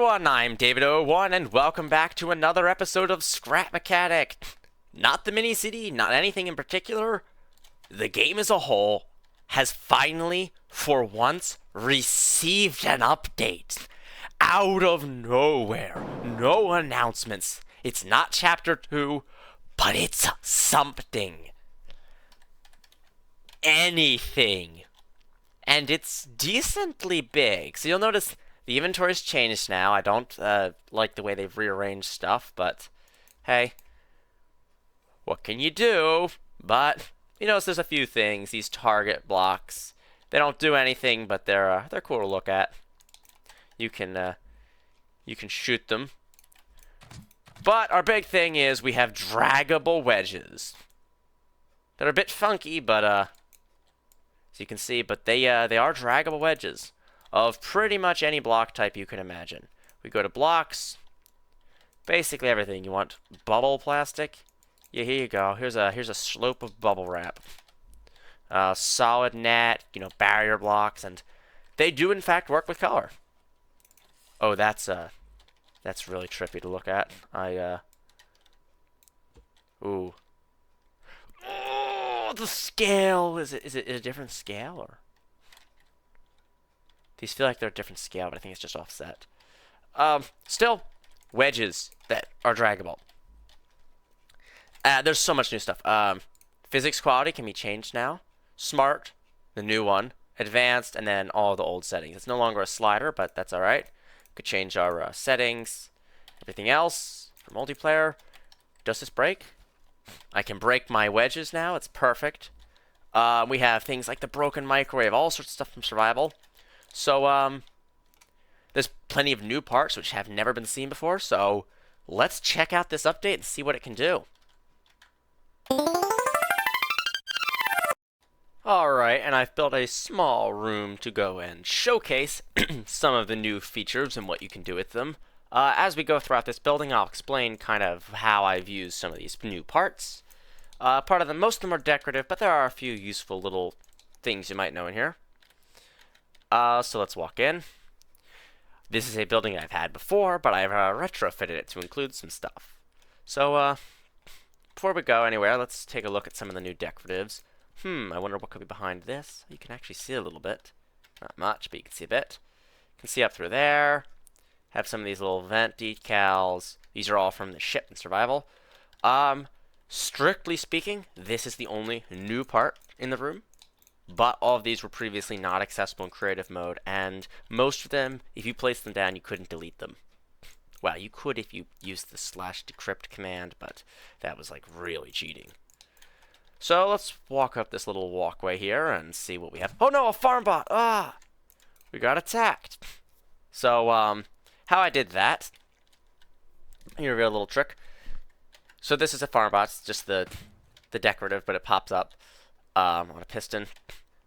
everyone, I'm David01 and welcome back to another episode of Scrap Mechanic. Not the mini-city, not anything in particular. The game as a whole has finally, for once, received an update. Out of nowhere. No announcements. It's not Chapter 2, but it's something. Anything. And it's decently big. So you'll notice the inventory's changed now. I don't like the way they've rearranged stuff, but hey, what can you do? But you notice there's a few things. These target blocks, they don't do anything, but they're cool to look at. You can shoot them. But our big thing is we have draggable wedges. They're a bit funky, but as you can see, but they are draggable wedges of pretty much any block type you can imagine. We go to blocks, basically everything. You want bubble plastic? Yeah, here you go. Here's a slope of bubble wrap. Solid net, barrier blocks, and they do in fact work with color. Oh, that's really trippy to look at. Ooh. Oh, the scale! Is it a different scale, or? These feel like they're a different scale, but I think it's just offset. Still, wedges that are draggable. There's so much new stuff. Physics quality can be changed now. Smart, the new one. Advanced, and then all the old settings. It's no longer a slider, but that's alright. Could change our settings. Everything else for multiplayer. Does this break? I can break my wedges now. It's perfect. We have things like the broken microwave, all sorts of stuff from survival. So, there's plenty of new parts which have never been seen before, so let's check out this update and see what it can do. Alright, and I've built a small room to go and showcase some of the new features and what you can do with them. As we go throughout this building, I'll explain kind of how I've used some of these new parts. Most of them are decorative, but there are a few useful little things you might know in here. So let's walk in. This is a building I've had before, but I've retrofitted it to include some stuff. So, before we go anywhere, let's take a look at some of the new decoratives. I wonder what could be behind this. You can actually see a little bit. Not much, but you can see a bit. You can see up through there. Have some of these little vent decals. These are all from the ship and survival. Strictly speaking, this is the only new part in the room. But all of these were previously not accessible in creative mode, and most of them, if you placed them down, you couldn't delete them. Well, you could if you used the /decrypt command, but that was like really cheating. So let's walk up this little walkway here and see what we have. Oh no, a farm bot! Ah! We got attacked. So, how I did that, here's a real little trick. So this is a farm bot, it's just the decorative, but it pops up on a piston.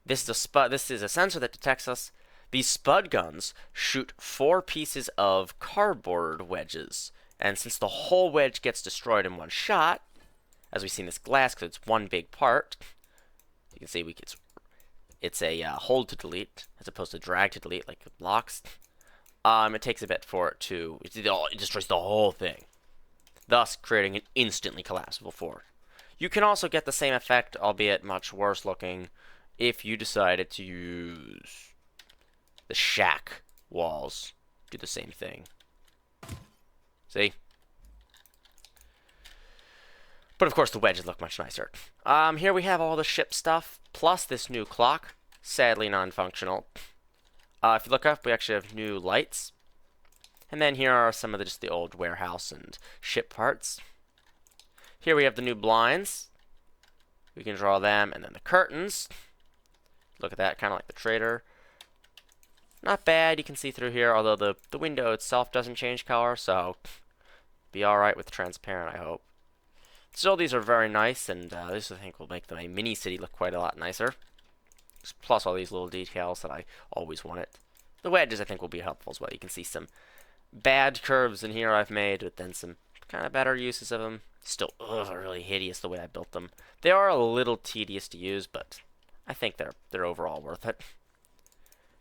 This is a sensor that detects us. These spud guns shoot 4 pieces of cardboard wedges, and since the whole wedge gets destroyed in one shot, as we see in this glass, because it's one big part, you can see it's a hold to delete as opposed to drag to delete like blocks. It takes a bit for it to it destroys the whole thing, thus creating an instantly collapsible fort. You can also get the same effect, albeit much worse looking, if you decided to use the shack walls. Do the same thing. See? But of course the wedges look much nicer. Here we have all the ship stuff, plus this new clock. Sadly non-functional. If you look up, we actually have new lights. And then here are some of just the old warehouse and ship parts. Here we have the new blinds. We can draw them, and then the curtains. Look at that, kind of like the trader. Not bad, you can see through here, although the window itself doesn't change color, so be alright with transparent, I hope. Still, these are very nice, and this I think will make the mini city look quite a lot nicer. Plus all these little details that I always wanted. The wedges I think will be helpful as well. You can see some bad curves in here I've made, but then some kind of better uses of them. Still, really hideous the way I built them. They are a little tedious to use, but I think they're overall worth it.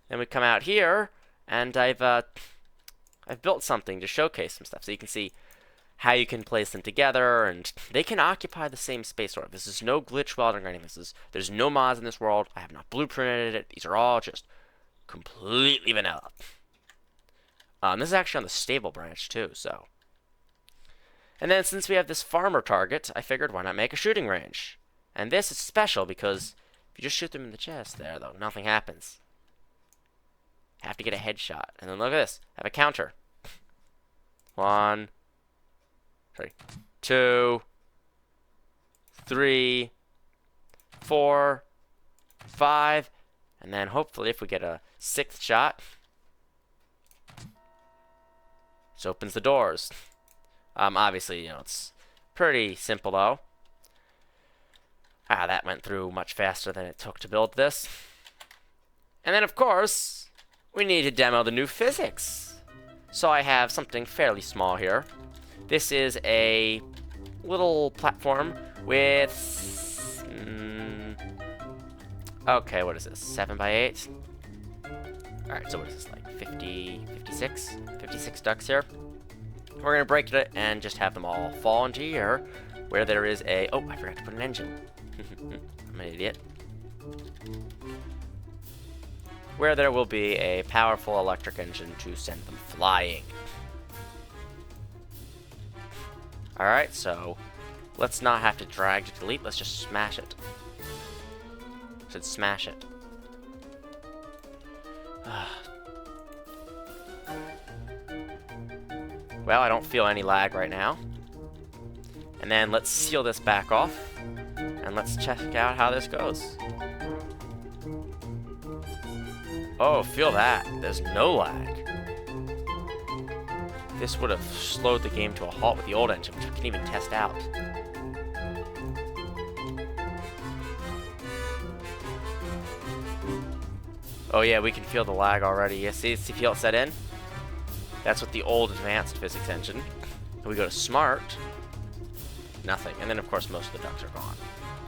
Then we come out here, and I've I've built something to showcase some stuff so you can see how you can place them together, and they can occupy the same space. Or this is no glitch welding or anything. There's no mods in this world. I have not blueprinted it. These are all just completely vanilla. This is actually on the stable branch too, so. And then since we have this farmer target, I figured why not make a shooting range? And this is special because if you just shoot them in the chest there, though, nothing happens. Have to get a headshot. And then look at this. I have a counter. 1, 2, 3, 4, 5, and then hopefully if we get a 6th shot, this opens the doors. Obviously, you know, it's pretty simple though. That went through much faster than it took to build this. And then of course, we need to demo the new physics. So I have something fairly small here. This is a little platform with, okay, what is this, 7 by 8? Alright, so what is this, like 56 ducks here. We're going to break it and just have them all fall into here, where there is a, oh, I forgot to put an engine. I'm an idiot. Where there will be a powerful electric engine to send them flying. Alright, so let's not have to drag to delete, let's just smash it. I said smash it. Well, I don't feel any lag right now. And then let's seal this back off, and let's check out how this goes. Oh, feel that. There's no lag. This would have slowed the game to a halt with the old engine, which we can even test out. Oh yeah, we can feel the lag already. Yeah, see feel it set in? That's with the old advanced physics engine. And we go to smart. Nothing. And then of course most of the ducks are gone.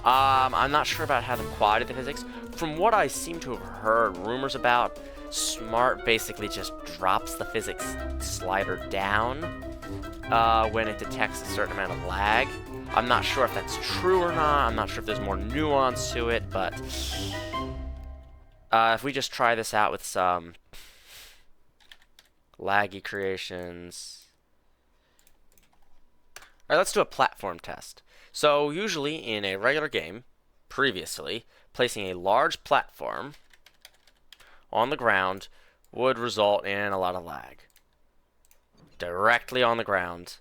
I'm not sure about how the quad did the physics. From what I seem to have heard rumors about, smart basically just drops the physics slider down when it detects a certain amount of lag. I'm not sure if that's true or not. I'm not sure if there's more nuance to it, but if we just try this out with some laggy creations. Alright, let's do a platform test. So usually in a regular game, previously, placing a large platform on the ground would result in a lot of lag. Directly on the ground.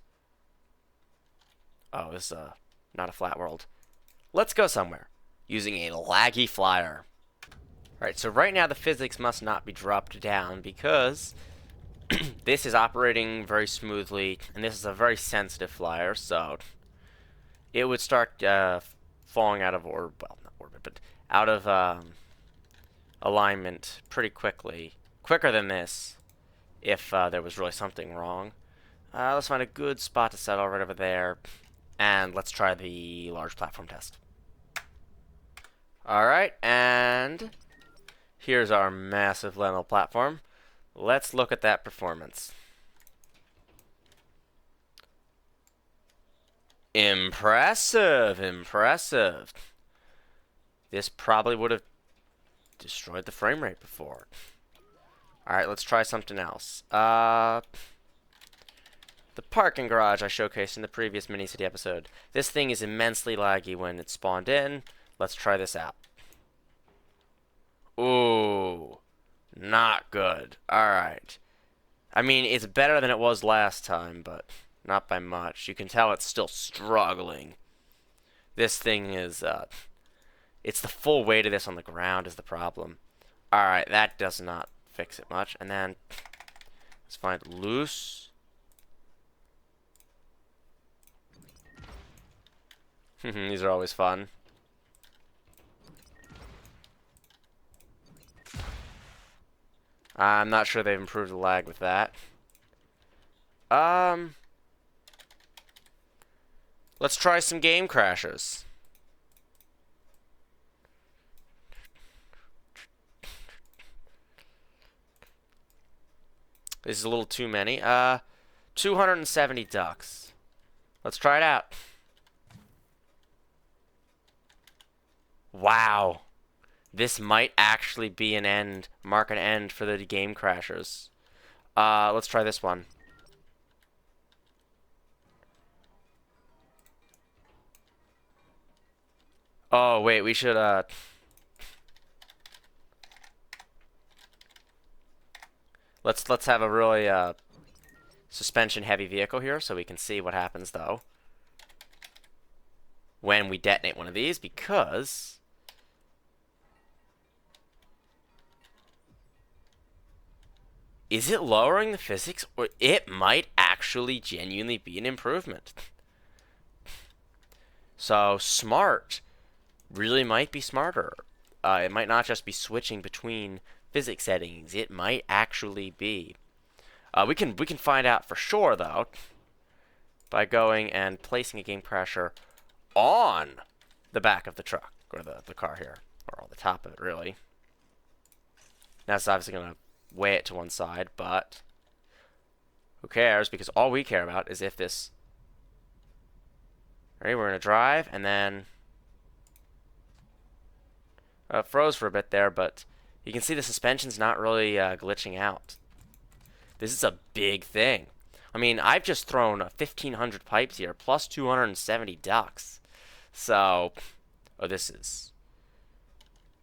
Oh, this is not a flat world. Let's go somewhere using a laggy flyer. Alright, so right now the physics must not be dropped down because this is operating very smoothly, and this is a very sensitive flyer, so it would start falling out of orbit, well, not orbit, but out of alignment pretty quickly. Quicker than this, if there was really something wrong. Let's find a good spot to settle right over there, and let's try the large platform test. Alright, and here's our massive lentil platform. Let's look at that performance. Impressive, impressive. This probably would have destroyed the frame rate before. Alright, let's try something else. The parking garage I showcased in the previous mini-city episode. This thing is immensely laggy when it's spawned in. Let's try this out. Ooh, not good. Alright. I mean, it's better than it was last time, but not by much. You can tell it's still struggling. This thing is, it's the full weight of this on the ground is the problem. Alright, that does not fix it much. And then, let's find loose. These are always fun. I'm not sure they've improved the lag with that. Let's try some game crashers. This is a little too many. 270 ducks. Let's try it out. Wow. This might actually be an end, mark an end for the game crashers. Let's try this one. Oh, wait, we should, Let's have a really, suspension-heavy vehicle here so we can see what happens, though, when we detonate one of these, because... Is it lowering the physics, or it might actually genuinely be an improvement? So, smart really might be smarter. It might not just be switching between physics settings. It might actually be. We can find out for sure, though, by going and placing a game crasher on the back of the truck, or the car here, or on the top of it, really. That's obviously going to weigh it to one side, but who cares, because all we care about is if this... Alright, we're going to drive, and then... froze for a bit there, but you can see the suspension's not really glitching out. This is a big thing. I mean, I've just thrown 1,500 pipes here, plus 270 ducks. So, oh, this is...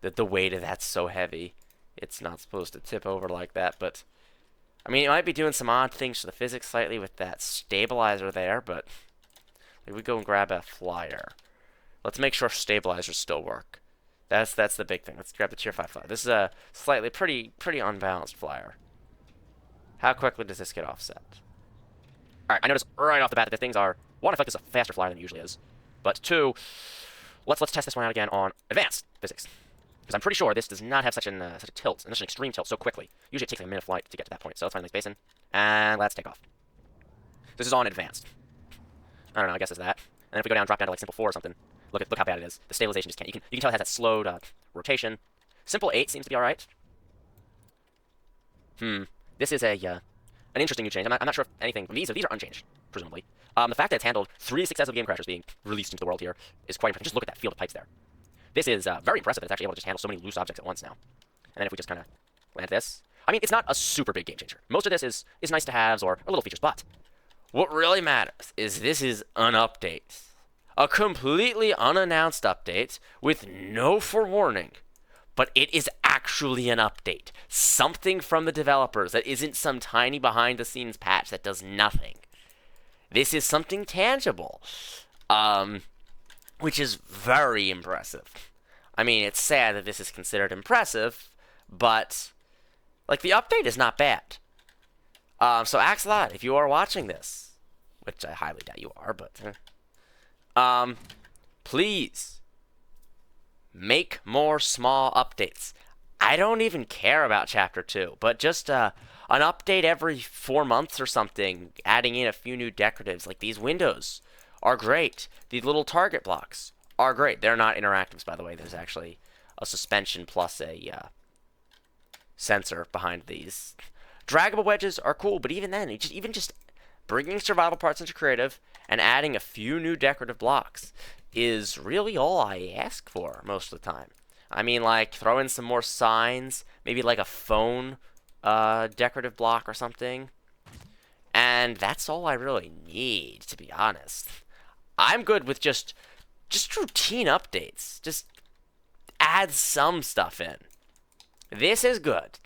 The weight of that's so heavy. It's not supposed to tip over like that, but... I mean, it might be doing some odd things to the physics slightly with that stabilizer there, but... Like, we go and grab a flyer. Let's make sure stabilizers still work. That's the big thing. Let's grab the Tier 5 flyer. This is a slightly pretty unbalanced flyer. How quickly does this get offset? Alright, I noticed right off the bat that the things are... One, I feel like this is a faster flyer than it usually is. But two, let's test this one out again on advanced physics. Because I'm pretty sure this does not have such a tilt, and such an extreme tilt so quickly. Usually it takes like a minute of flight to get to that point. So let's find a nice basin. And let's take off. This is on advanced. I don't know, I guess it's that. And if we go down, drop down to like simple 4 or something, look how bad it is. The stabilization just can't. You can tell it has that slowed rotation. Simple 8 seems to be alright. This is an interesting new change. I'm not sure if anything. These are unchanged, presumably. The fact that it's handled 3 successive game crashers being released into the world here is quite impressive. Just look at that field of pipes there. This is very impressive that it's actually able to just handle so many loose objects at once now. And then if we just kind of land this, I mean, it's not a super big game changer. Most of this is nice to haves or little features, but what really matters is this is an update. A completely unannounced update with no forewarning. But it is actually an update. Something from the developers that isn't some tiny behind-the-scenes patch that does nothing. This is something tangible. Which is very impressive. I mean, it's sad that this is considered impressive, but, like, the update is not bad. So Axelot, if you are watching this, which I highly doubt you are, but, please, make more small updates. I don't even care about Chapter 2, but just, an update every 4 months or something, adding in a few new decoratives, like these windows are great. These little target blocks are great. They're not interactives, by the way. There's actually a suspension plus a sensor behind these. Draggable wedges are cool, but even then, even just bringing survival parts into creative and adding a few new decorative blocks is really all I ask for most of the time. I mean, like, throw in some more signs, maybe like a phone decorative block or something. And that's all I really need, to be honest. I'm good with just routine updates. Just add some stuff in. This is good.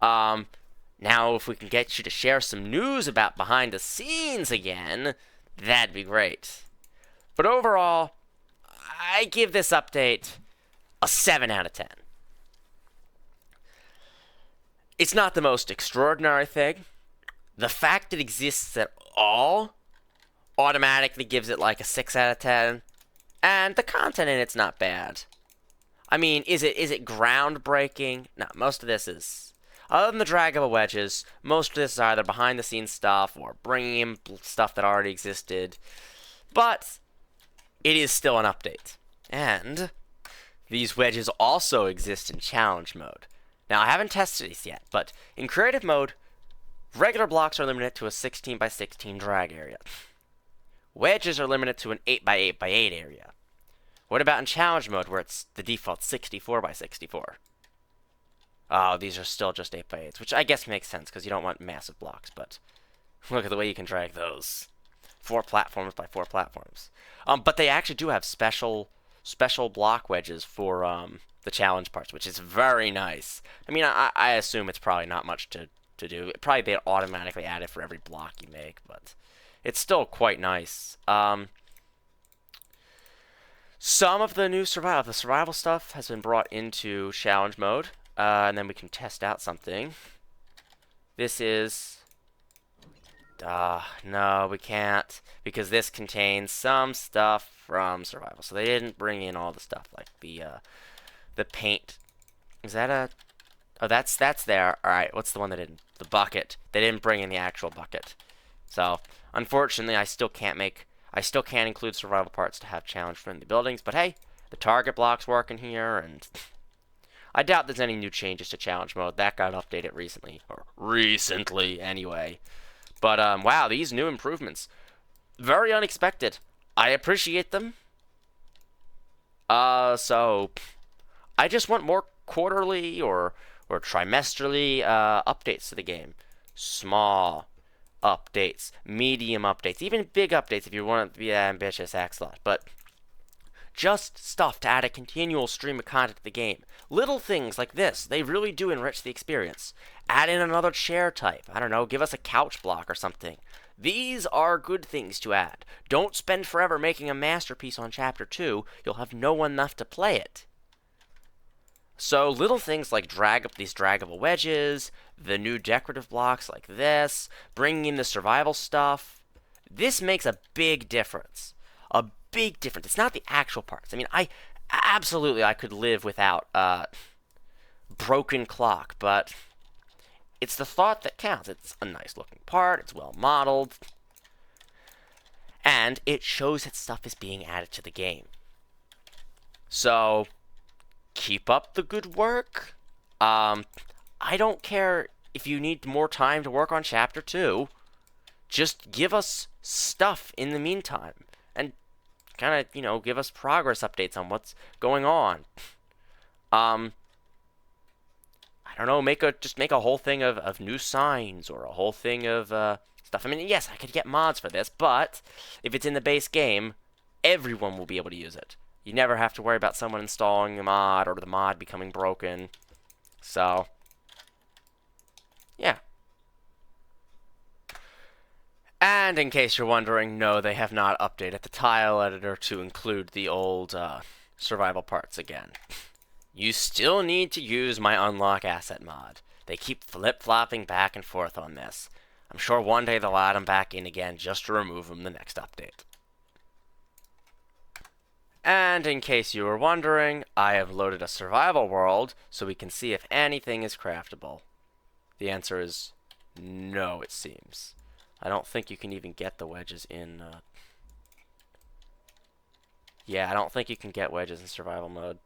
Now, if we can get you to share some news about behind the scenes again, that'd be great. But overall, I give this update a 7 out of 10. It's not the most extraordinary thing. The fact it exists at all automatically gives it like a 6 out of 10. And the content in it's not bad. I mean, is it groundbreaking? No, most of this is... Other than the draggable wedges, most of this is either behind-the-scenes stuff or bringing in stuff that already existed. But it is still an update. And these wedges also exist in challenge mode. Now, I haven't tested these yet, but in creative mode, Regular blocks are limited to a 16 by 16 drag area. Wedges are limited to an 8 by 8 by 8 area. What about in challenge mode where it's the default 64 by 64? Oh, these are still just 8 by 8s, which I guess makes sense because you don't want massive blocks, but look at the way you can drag those. 4 platforms by 4 platforms. But they actually do have special block wedges for the challenge parts, which is very nice. I mean, I assume it's probably not much to do. Probably they automatically add it for every block you make, but it's still quite nice. Some of the new survival stuff has been brought into challenge mode, and then we can test out something. This is... no, we can't, because this contains some stuff from survival. So they didn't bring in all the stuff, like the paint. Is that a... Oh, that's there. Alright, what's the one that didn't? The bucket. They didn't bring in the actual bucket. So, unfortunately, I still can't include survival parts to have challenge-friendly buildings, but hey, the target block's working here, and I doubt there's any new changes to challenge mode. That got updated recently. Or recently, anyway. But, wow, these new improvements. Very unexpected. I appreciate them. So, I just want more quarterly or trimesterly updates to the game. Small updates, medium updates, even big updates if you want to be ambitious, Axelot. But just stuff to add a continual stream of content to the game. Little things like this, they really do enrich the experience. Add in another chair type. I don't know, give us a couch block or something. These are good things to add. Don't spend forever making a masterpiece on Chapter 2. You'll have no one left to play it. So little things like these draggable wedges, the new decorative blocks like this, bringing in the survival stuff. This makes a big difference. A big difference. It's not the actual parts. I mean, I could live without broken clock, but it's the thought that counts. It's a nice looking part, it's well modeled, and it shows that stuff is being added to the game. So keep up the good work. I don't care if you need more time to work on Chapter 2. Just give us stuff in the meantime. And kind of, give us progress updates on what's going on. I don't know, just make a whole thing of new signs or a whole thing of stuff. I mean, yes, I could get mods for this, but if it's in the base game, everyone will be able to use it. You never have to worry about someone installing the mod or the mod becoming broken. So, yeah. And in case you're wondering, no, they have not updated the tile editor to include the old survival parts again. You still need to use my unlock asset mod. They keep flip-flopping back and forth on this. I'm sure one day they'll add them back in again just to remove them the next update. And in case you were wondering, I have loaded a survival world so we can see if anything is craftable. The answer is no, it seems. I don't think you can even get the wedges in... Yeah, I don't think you can get wedges in survival mode.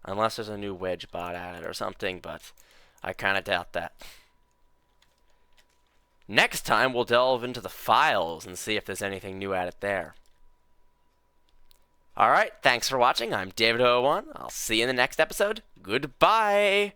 Unless there's a new wedge bot added or something, but I kind of doubt that. Next time, we'll delve into the files and see if there's anything new added there. Alright, thanks for watching. I'm David01. I'll see you in the next episode. Goodbye!